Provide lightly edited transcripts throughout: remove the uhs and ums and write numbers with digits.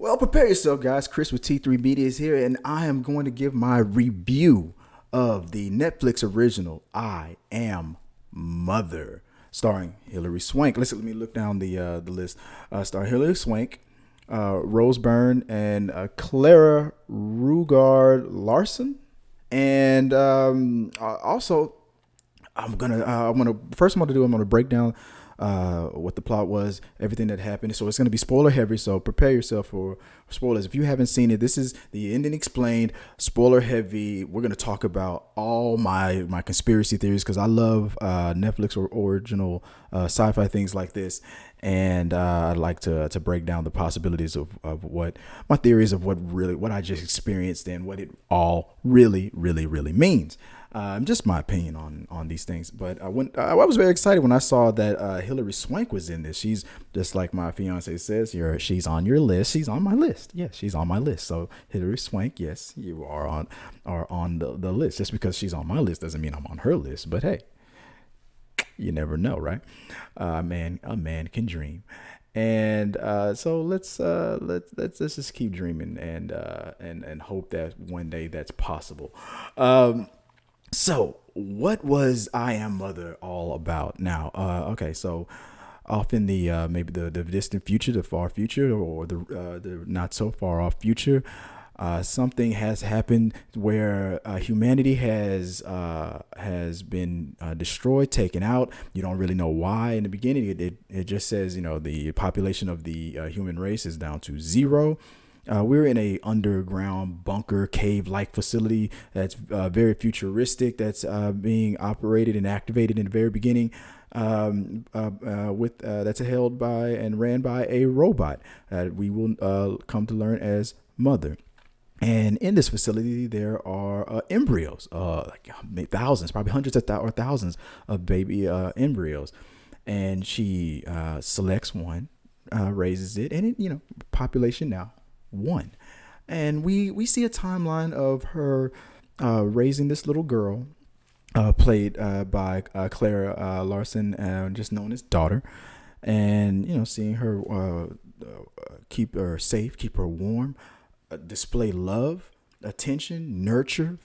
Well, prepare yourself, guys. Chris with T3 Media is here, and I am going to give my review of the Netflix original "I Am Mother," starring Hilary Swank. Let me look down the list. Starring Hilary Swank, Rose Byrne, and Clara Rugard Larson, and also I'm gonna break down what the plot was, everything that happened. So it's gonna be spoiler heavy. So prepare yourself for spoilers. If you haven't seen it, this is the ending explained, spoiler heavy. We're gonna talk about all my conspiracy theories because I love Netflix or original sci-fi things like this, and I'd like to break down the possibilities of what my theories of what I just experienced and what it all really means. Just my opinion on these things. But I was very excited when I saw that Hilary Swank was in this. She's just like my fiance says, she's on your list. She's on my list. Yes, she's on my list. So Hilary Swank, yes, you are on the list. Just because she's on my list doesn't mean I'm on her list. But hey, you never know, right? A man can dream. And so let's just keep dreaming and hope that one day that's possible. So, what was I Am Mother all about? Now, okay, so off in the maybe the distant future, the far future, or the not so far off future, something has happened where humanity has been destroyed, taken out. You don't really know why. In the beginning, it just says the population of the human race is down to zero. We're in a underground bunker cave-like facility that's very futuristic. That's being operated and activated in the very beginning. That's held by and ran by a robot that we will come to learn as Mother. And in this facility, there are embryos, like thousands, probably hundreds of or thousands of baby embryos. And she selects one, raises it, and population now one. And we see a timeline of her raising this little girl, played by Clara Larson, just known as daughter, and seeing her keep her safe, keep her warm, display love, attention, nurture,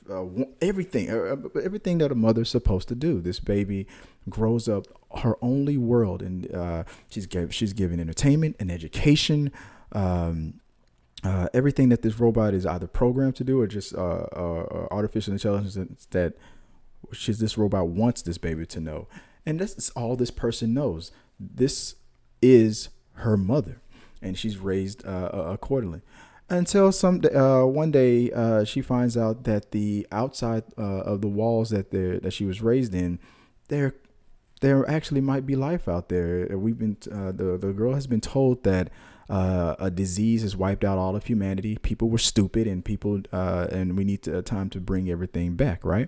everything that a mother's supposed to do. This baby grows up her only world, and she's given entertainment and education. Everything that this robot is either programmed to do or just artificial intelligence that this robot wants this baby to know. And that's all this person knows. This is her mother, and she's raised accordingly. Until one day she finds out that the outside of the walls that she was raised in, there actually might be life out there. The girl has been told that a disease has wiped out all of humanity. People were stupid, and we need time to bring everything back, right?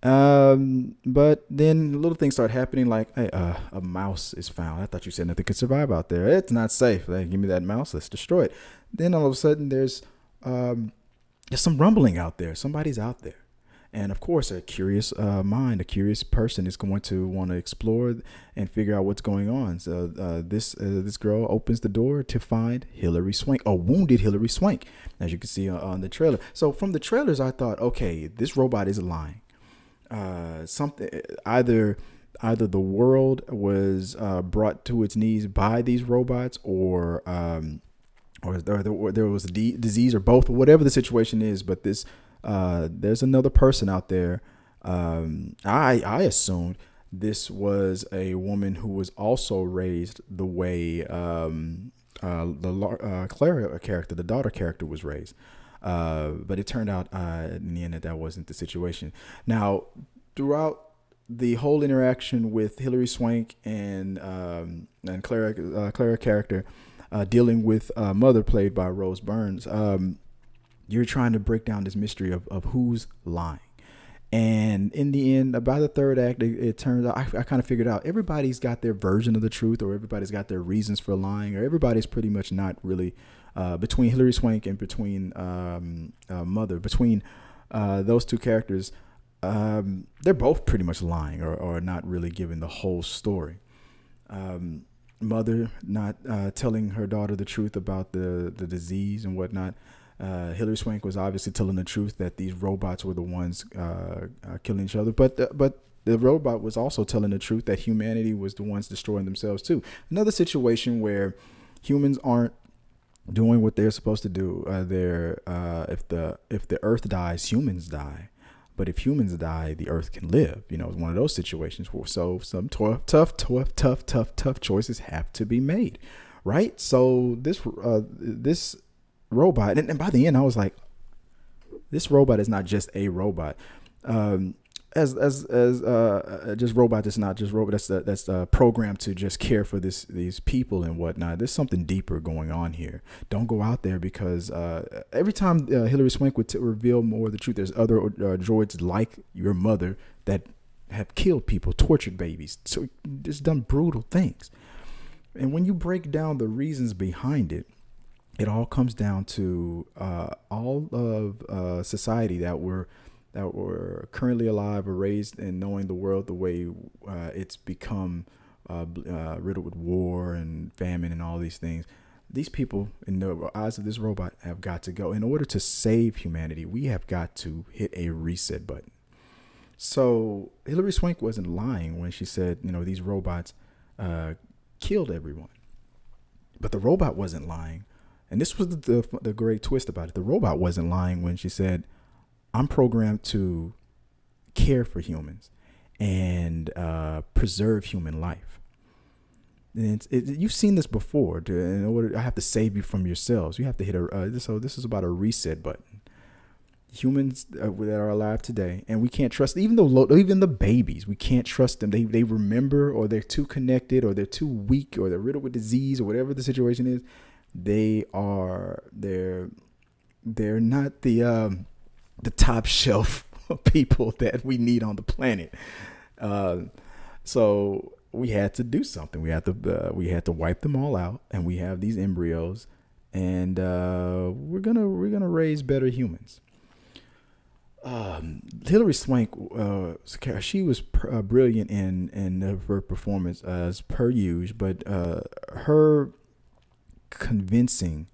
But then little things start happening, like a mouse is found. I thought you said nothing could survive out there. It's not safe. Like, give me that mouse. Let's destroy it. Then all of a sudden, there's some rumbling out there. Somebody's out there. And of course, a curious mind, a curious person is going to want to explore and figure out what's going on. So this girl opens the door to find Hilary Swank, a wounded Hilary Swank, as you can see on the trailer. So from the trailers, I thought, okay, this robot is lying. Something either the world was brought to its knees by these robots, or there was a disease, or both, or whatever the situation is. But there's another person out there. I assumed this was a woman who was also raised the way Clara character, the daughter character, was raised. But it turned out in the end that wasn't the situation. Now, throughout the whole interaction with Hilary Swank and Clara character, dealing with Mother, played by Rose Byrne, you're trying to break down this mystery of who's lying. And in the end, about the third act, it turns out I kind of figured out everybody's got their version of the truth, or everybody's got their reasons for lying, or everybody's pretty much not really between Hilary Swank and between Mother, between those two characters. They're both pretty much lying, or not really giving the whole story. mother not telling her daughter the truth about the disease and whatnot. Hilary Swank was obviously telling the truth that these robots were the ones killing each other, but the robot was also telling the truth that humanity was the ones destroying themselves too. Another situation where humans aren't doing what they're supposed to do. If the Earth dies, humans die. But if humans die, the Earth can live. You know, it's one of those situations where so some tough choices have to be made, right? So this robot, and by the end, I was like, this robot is not just a robot. As just robot that's not just robot that's programmed to just care for these people and whatnot. There's something deeper going on here. Don't go out there, because every time Hilary Swank would reveal more of the truth, there's other droids like your mother that have killed people, tortured babies, so just done brutal things. And when you break down the reasons behind it, it all comes down to all of society that were currently alive or raised and knowing the world the way it's become, riddled with war and famine and all these things. These people, in the eyes of this robot, have got to go. In order to save humanity, we have got to hit a reset button. So Hilary Swank wasn't lying when she said, these robots killed everyone. But the robot wasn't lying. And this was the great twist about it. The robot wasn't lying when she said, I'm programmed to care for humans and preserve human life. And you've seen this before. In order, I have to save you from yourselves. You have to hit so this is about a reset button. Humans that are alive today, and we can't trust, even the babies, we can't trust them. They remember, or they're too connected, or they're too weak, or they're riddled with disease, or whatever the situation is. They're not the top shelf people that we need on the planet. So we had to do something. We had to wipe them all out, and we have these embryos, and we're gonna raise better humans. Hilary Swank, she was brilliant in her performance as per usual, but her convincing.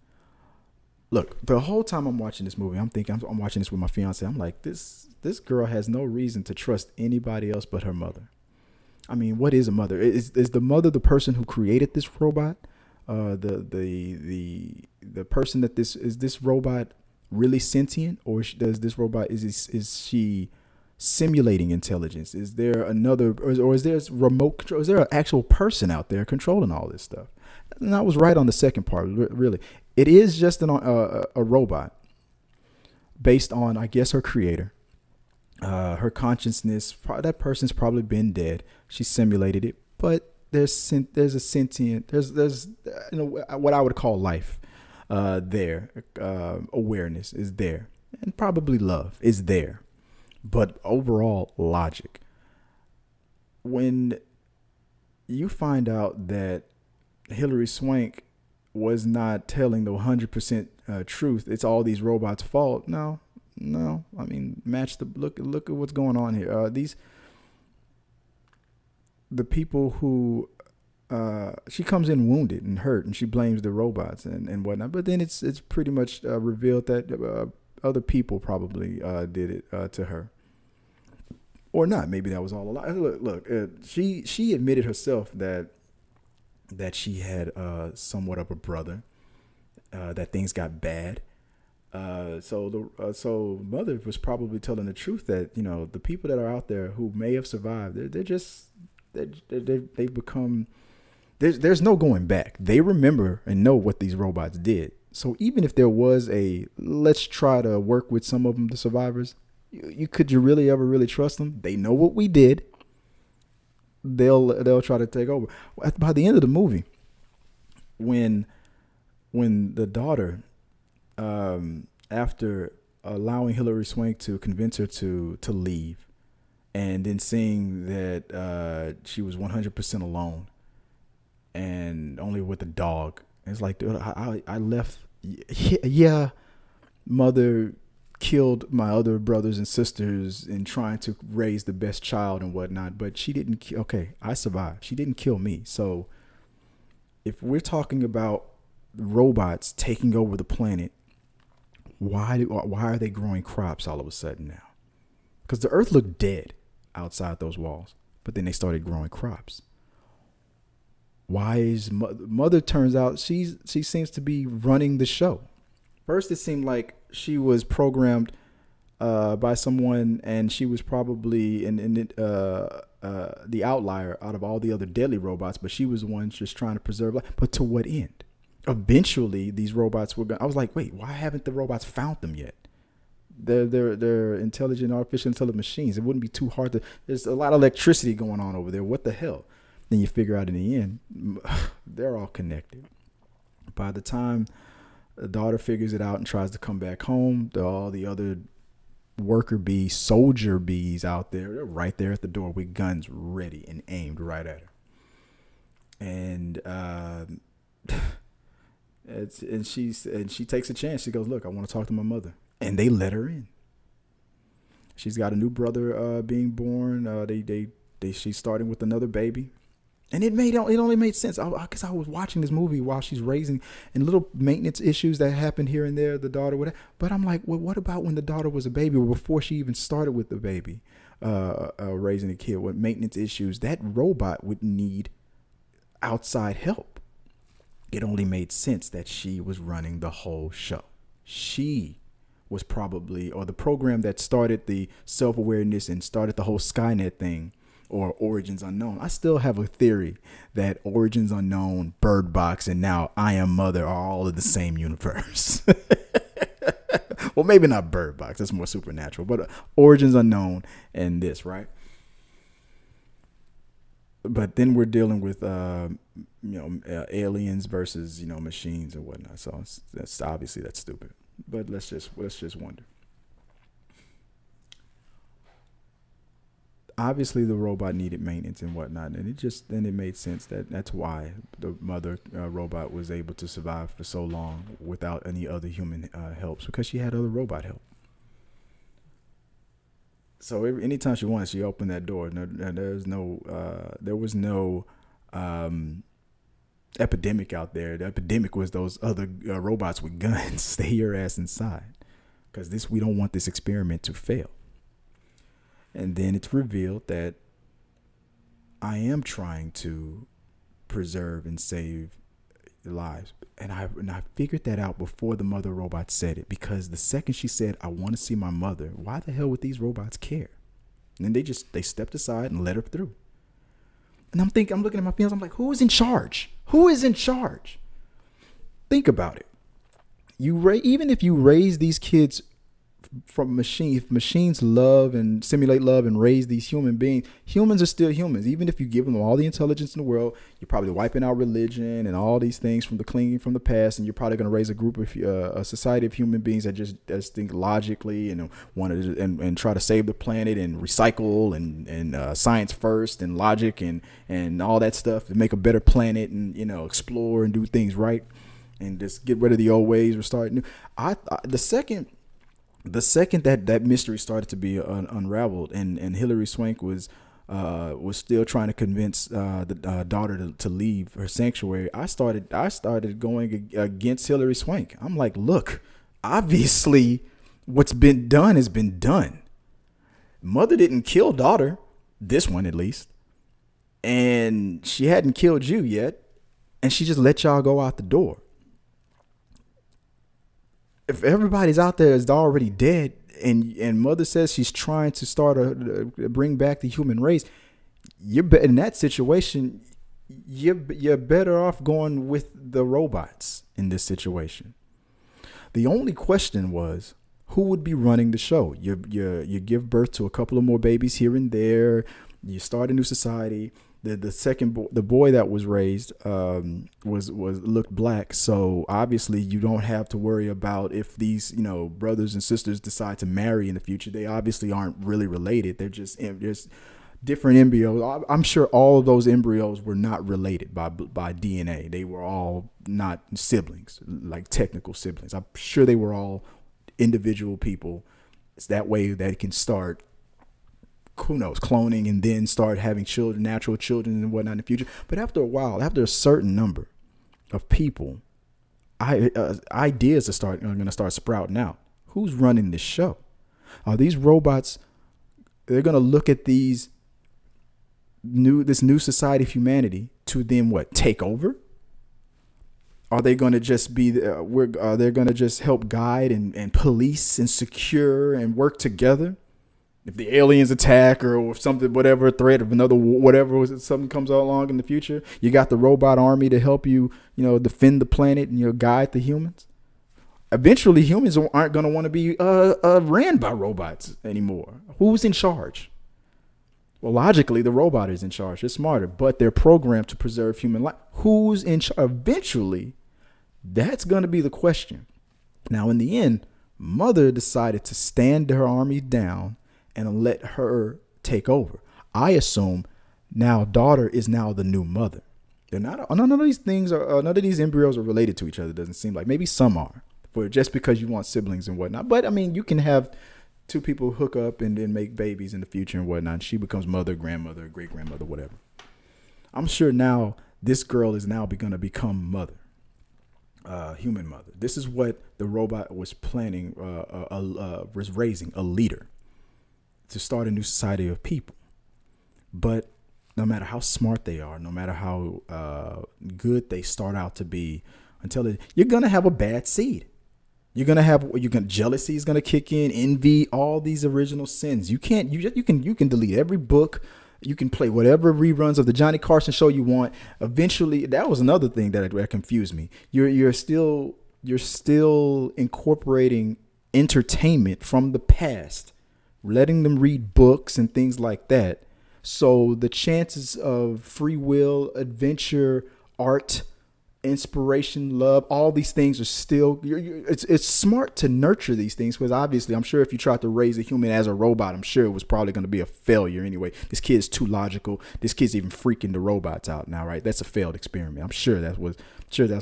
Look, the whole time I'm watching this movie, I'm thinking, I'm watching this with my fiance. I'm like, this girl has no reason to trust anybody else but her mother. I mean, what is a mother? Is the mother the person who created this robot? The person that is this robot really sentient, or does this robot is she simulating intelligence? Is there another, or is there remote control? Is there an actual person out there controlling all this stuff? And I was right on the second part. Really, it is just a robot based on, I guess, her creator, her consciousness. That person's probably been dead. She simulated it, but there's a sentient. There's what I would call life. There, awareness is there, and probably love is there, but overall logic. When you find out that Hilary Swank was not telling the 100% truth, it's all these robots' fault. No. I mean, look at what's going on here. The people who. She comes in wounded and hurt, and she blames the robots and whatnot. But then it's pretty much revealed that other people probably did it to her, or not. Maybe that was all a lie. Look. She admitted herself that she had somewhat of a brother, that things got bad. So mother was probably telling the truth that the people that are out there who may have survived, they've become. There's no going back. They remember and know what these robots did. So even if there was let's try to work with some of them, the survivors, could you really ever really trust them? They know what we did. They'll try to take over. By the end of the movie, when the daughter, after allowing Hilary Swank to convince her to leave, and then seeing that she was 100% alone, and only with the dog. It's like, dude, I left. Yeah, mother killed my other brothers and sisters in trying to raise the best child and whatnot, but she didn't. Okay, I survived. She didn't kill me. So if we're talking about robots taking over the planet, why are they growing crops all of a sudden now? Because the earth looked dead outside those walls, but then they started growing crops. Why is mother? Turns out she seems to be running the show. First, it seemed like she was programmed by someone, and she was probably the outlier out of all the other deadly robots. But she was the one just trying to preserve life. But to what end? Eventually, these robots were going. I was like, wait, why haven't the robots found them yet? They're intelligent, artificial intelligent machines. It wouldn't be too hard to. There's a lot of electricity going on over there. What the hell? Then you figure out in the end, they're all connected. By the time the daughter figures it out and tries to come back home, all the other worker bees, soldier bees out there, they're right there at the door with guns ready and aimed right at her. And she takes a chance. She goes, "Look, I want to talk to my mother," and they let her in. She's got a new brother being born. She's starting with another baby. And it only made sense. Because I was watching this movie while she's raising, and little maintenance issues that happened here and there, the daughter would. But I'm like, well, what about when the daughter was a baby, or before she even started with the baby, raising a kid with maintenance issues? That robot would need outside help. It only made sense that she was running the whole show. She was probably, or the program that started the self-awareness and started the whole Skynet thing. Or Origins Unknown. I still have a theory that Origins Unknown, Bird Box, and now I Am Mother are all in the same universe. Well, maybe not Bird Box. That's more supernatural. But Origins Unknown and this, right? But then we're dealing with, aliens versus, machines and whatnot. So that's obviously that's stupid. But let's just wonder. Obviously, the robot needed maintenance and whatnot, and it made sense that's why the mother robot was able to survive for so long without any other human helps, because she had other robot help. So anytime she wanted, she opened that door. There was no epidemic out there. The epidemic was those other robots with guns. Stay your ass inside, because we don't want this experiment to fail. And then it's revealed that I am trying to preserve and save lives. And I figured that out before the mother robot said it, because the second she said, "I want to see my mother," why the hell would these robots care? And then they stepped aside and let her through. And I'm looking at my feelings. I'm like, who is in charge? Who is in charge? Think about it. Even if you raise these kids from machines, if machines love and simulate love and raise these human beings, humans are still humans. Even if you give them all the intelligence in the world, you're probably wiping out religion and all these things from the clinging from the past, and you're probably going to raise a group of a society of human beings that just think logically and want to and try to save the planet and recycle and science first and logic and all that stuff to make a better planet and explore and do things right and just get rid of the old ways or start new. The second that mystery started to be unraveled, and Hilary Swank was still trying to convince the daughter to leave her sanctuary, I started going against Hilary Swank. I'm like, look, obviously, what's been done has been done. Mother didn't kill daughter, this one at least, and she hadn't killed you yet, and she just let y'all go out the door. If everybody's out there is already dead, and mother says she's trying to bring back the human race, in that situation, you're better off going with the robots in this situation. The only question was, who would be running the show? You give birth to a couple of more babies here and there. You start a new society. The boy that was raised looked black, so obviously you don't have to worry about if these brothers and sisters decide to marry in the future. They obviously aren't really related. They're just different embryos. I'm sure all of those embryos were not related by DNA. They were all not siblings, like technical siblings. I'm sure they were all individual people. It's that way that it can start, who knows, cloning and then start having children, natural children and whatnot in the future. But after a while, after a certain number, of people, ideas are going to start sprouting out. Who's running this show? Are these robots? They're going to look at this new society of humanity to then what? Take over? Are they going to just be? Are they going to just help guide and police and secure and work together? If the aliens attack or if something, whatever threat of another, whatever something comes along in the future, you got the robot army to help you, defend the planet and guide the humans. Eventually, humans aren't going to want to be ran by robots anymore. Who's in charge? Well, logically, the robot is in charge. They're smarter, but they're programmed to preserve human life. Who's in charge? Eventually, that's going to be the question. Now, in the end, Mother decided to stand her army down and let her take over. I assume now daughter is now the new mother. They're not. None of these things are. None of these embryos are related to each other. It doesn't seem like. Maybe some are, for just because you want siblings and whatnot. But I mean, you can have two people hook up and then make babies in the future and whatnot. And she becomes mother, grandmother, great grandmother, whatever. I'm sure now this girl is now going to become mother. Human mother. This is what the robot was planning. Was raising a leader to start a new society of people. But no matter how smart they are, no matter how good they start out to be, you're gonna have a bad seed. Jealousy is gonna kick in, envy, all these original sins. You can delete every book. You can play whatever reruns of the Johnny Carson show you want. Eventually, that was another thing that confused me. You're still incorporating entertainment from the past, letting them read books and things like that. So the chances of free will, adventure, art, inspiration, love, all these things are still, it's smart to nurture these things, because obviously I'm sure if you tried to raise a human as a robot, I'm sure it was probably going to be a failure anyway. This kid's too logical. This kid's even freaking the robots out now, right? That's a failed experiment. I'm sure that's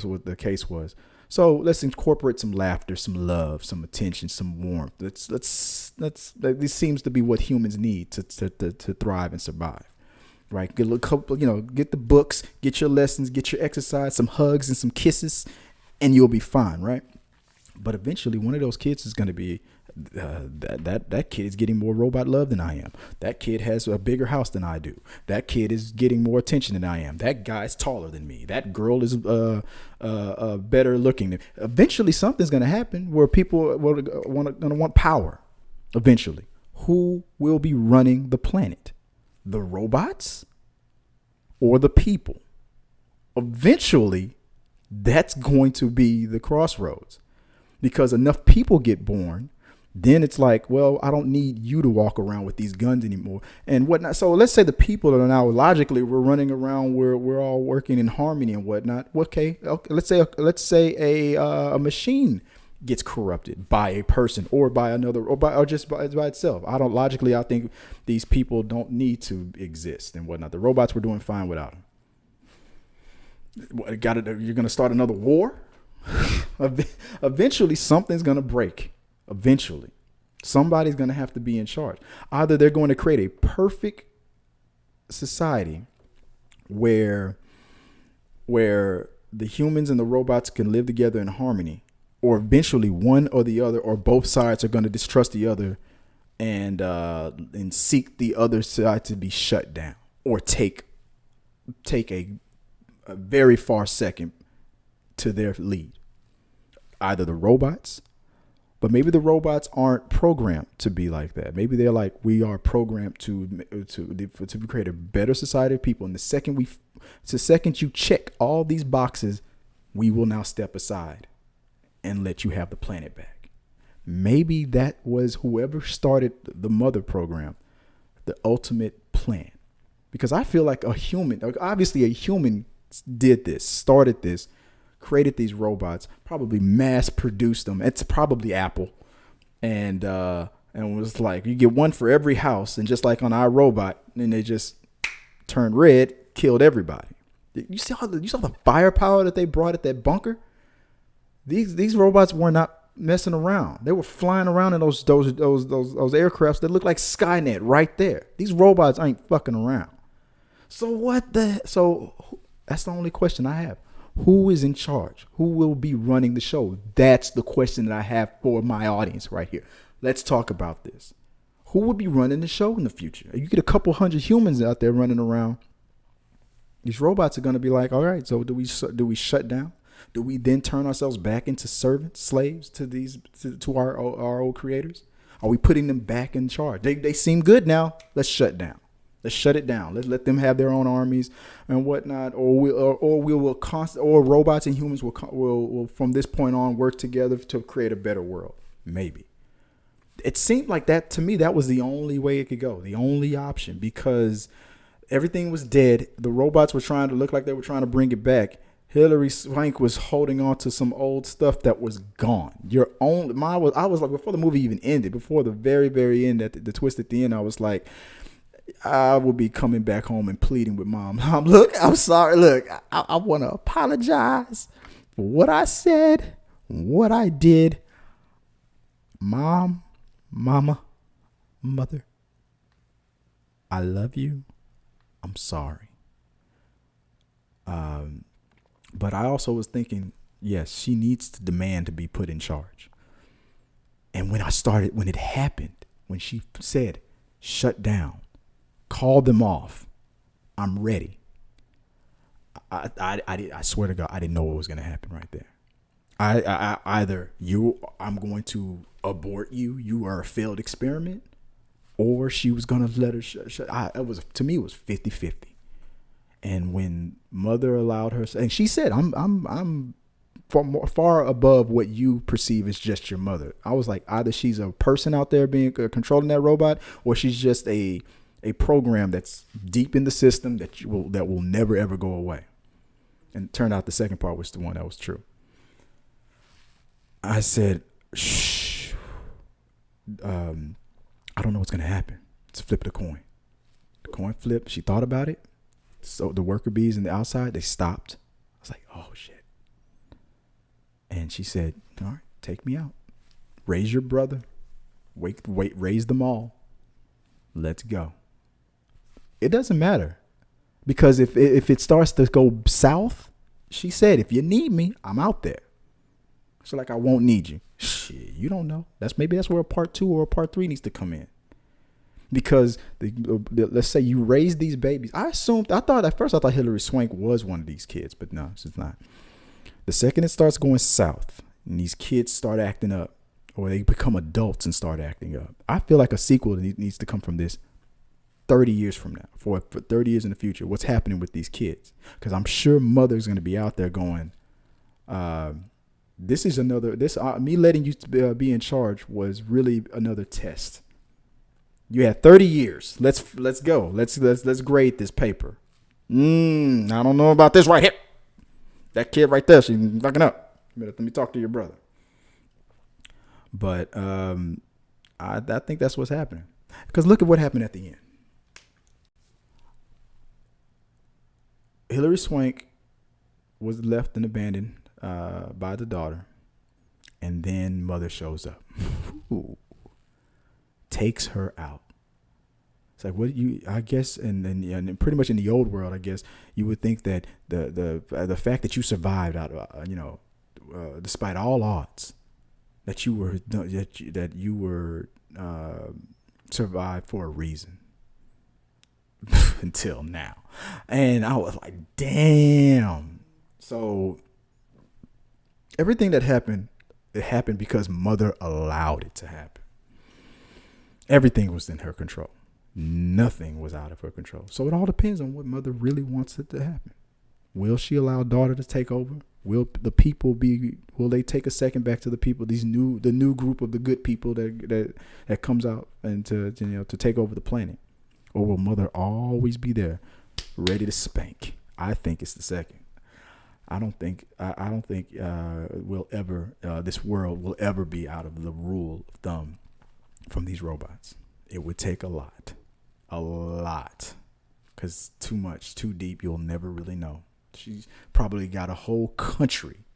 what the case was. So let's incorporate some laughter, some love, some attention, some warmth. This seems to be what humans need to thrive and survive, right? Get a couple, get the books, get your lessons, get your exercise, some hugs and some kisses, and you'll be fine, right? But eventually, one of those kids is going to be that kid is getting more robot love than I am. That kid has a bigger house than I do. That kid is getting more attention than I am. That guy's taller than me. That girl is better looking. Eventually, something's going to happen where people are going to want power. Eventually, who will be running the planet? The robots or the people? Eventually, that's going to be the crossroads, because enough people get born. Then it's like, well, I don't need you to walk around with these guns anymore and whatnot. So let's say the people that are now logically we're running around where we're all working in harmony and whatnot. Okay. Let's say a machine gets corrupted by a person or by another or just by itself. I think these people don't need to exist and whatnot. The robots were doing fine without them. You're going to start another war. Eventually something's going to break. Eventually, somebody's going to have to be in charge. Either they're going to create a perfect society where the humans and the robots can live together in harmony, or eventually one or the other or both sides are going to distrust the other and seek the other side to be shut down or take a very far second to their lead. Either the robots. But maybe the robots aren't programmed to be like that. Maybe they're like, we are programmed to create a better society of people. And the second you check all these boxes, we will now step aside and let you have the planet back. Maybe that was whoever started the mother program, the ultimate plan. Because I feel like a human did this, started this, created these robots, probably mass produced them. It's probably Apple. And was like, you get one for every house. And just like on our robot, and they just turned red, killed everybody. You saw the firepower that they brought at that bunker? These robots were not messing around. They were flying around in those aircrafts that look like Skynet right there. These robots ain't fucking around. So that's the only question I have. Who is in charge? Who will be running the show? That's the question that I have for my audience right here. Let's talk about this. Who will be running the show in the future? You get a couple hundred humans out there running around. These robots are going to be like, all right, so do we shut down? Do we then turn ourselves back into servants, slaves to our old creators? Are we putting them back in charge? They seem good now. Let's shut down. Let's shut it down. Let's let them have their own armies and whatnot, or robots and humans will from this point on work together to create a better world. Maybe. It seemed like that to me. That was the only way it could go, the only option, because everything was dead. The robots were trying to look like they were trying to bring it back. Hilary Swank was holding on to some old stuff that was gone. I was like, before the movie even ended, before the very, very end, at the twist at the end, I was like, I will be coming back home and pleading with Mom. Look, I'm sorry. Look, I want to apologize for what I said, what I did. Mama, Mother, I love you. I'm sorry. But I also was thinking, yes, she needs to demand to be put in charge. And when it happened, when she said, shut down, call them off, I'm ready. I swear to God, I didn't know what was going to happen right there. I'm going to abort you. You are a failed experiment, or she was going to let her to me, it was 50-50. And when Mother allowed her, and she said, I'm far above what you perceive as just your mother. I was like, either she's a person out there being controlling that robot, or she's just a program that's deep in the system that will never ever go away. And it turned out the second part was the one that was true. I said, shh. I don't know what's gonna happen. Let's flip the coin. The coin flipped. She thought about it. So the worker bees on the outside, they stopped. I was like, oh shit. And she said, all right, take me out. Raise your brother. Wait, raise them all. Let's go. It doesn't matter. Because if it starts to go south, she said, if you need me, I'm out there. So like, I won't need you. Shit, you don't know. Maybe that's where a part 2 or a part 3 needs to come in. Because let's say you raise these babies. At first I thought Hilary Swank was one of these kids, but no, she's not. The second it starts going south and these kids start acting up, or they become adults and start acting up, I feel like a sequel needs to come from this 30 years from now, for 30 years in the future. What's happening with these kids? Because I'm sure Mother's going to be out there going, me letting you be in charge was really another test. You had 30 years. Let's go. Let's grade this paper. I don't know about this right here. That kid right there, she's fucking up. Let me talk to your brother. But I think that's what's happening. Because look at what happened at the end. Hilary Swank was left and abandoned by the daughter, and then Mother shows up. Ooh. Takes her out. It's like, I guess, and pretty much in the old world, I guess you would think that the fact that you survived out of, despite all odds, that you were survived for a reason. Until now. And I was like, damn. So everything that happened, it happened because Mother allowed it to happen. Everything was in her control. Nothing was out of her control. So it all depends on what Mother really wants it to happen. Will she allow daughter to take over? Will they take a second back to the people, the new group of the good people that comes out and to take over the planet? Or will Mother always be there, ready to spank? I think it's the second. I don't think this world will ever be out of the rule of thumb from these robots. It would take a lot, because too much, too deep. You'll never really know. She's probably got a whole country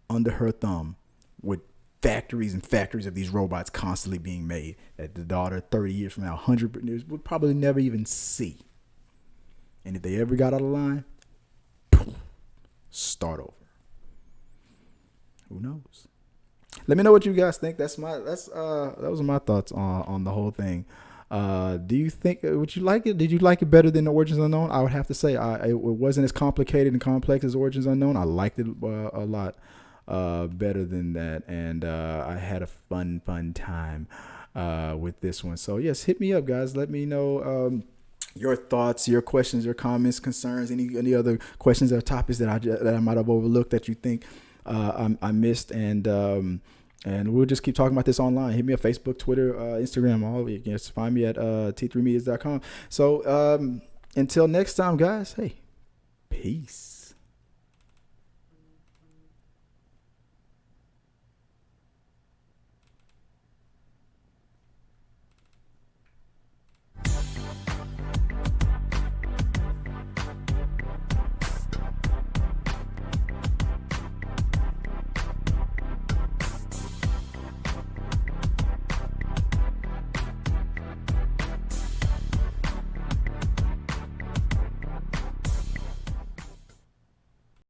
under her thumb with factories and factories of these robots constantly being made that the daughter 30 years from now, 100 years, would probably never even see. And if they ever got out of line, start over. Who knows? Let me know what you guys think. That was my thoughts on the whole thing. Do you think, would you like it? Did you like it better than Origins Unknown? I would have to say it wasn't as complicated and complex as Origins Unknown. I liked it a lot better than that, and I had a fun time with this one. So yes, hit me up, guys. Let me know your thoughts, your questions, your comments, concerns, any other questions or topics that I might have overlooked that you think I missed, and we'll just keep talking about this online. Hit me up, Facebook, Twitter, Instagram, all of it. Just find me at t3medias.com. So until next time, guys, hey, peace.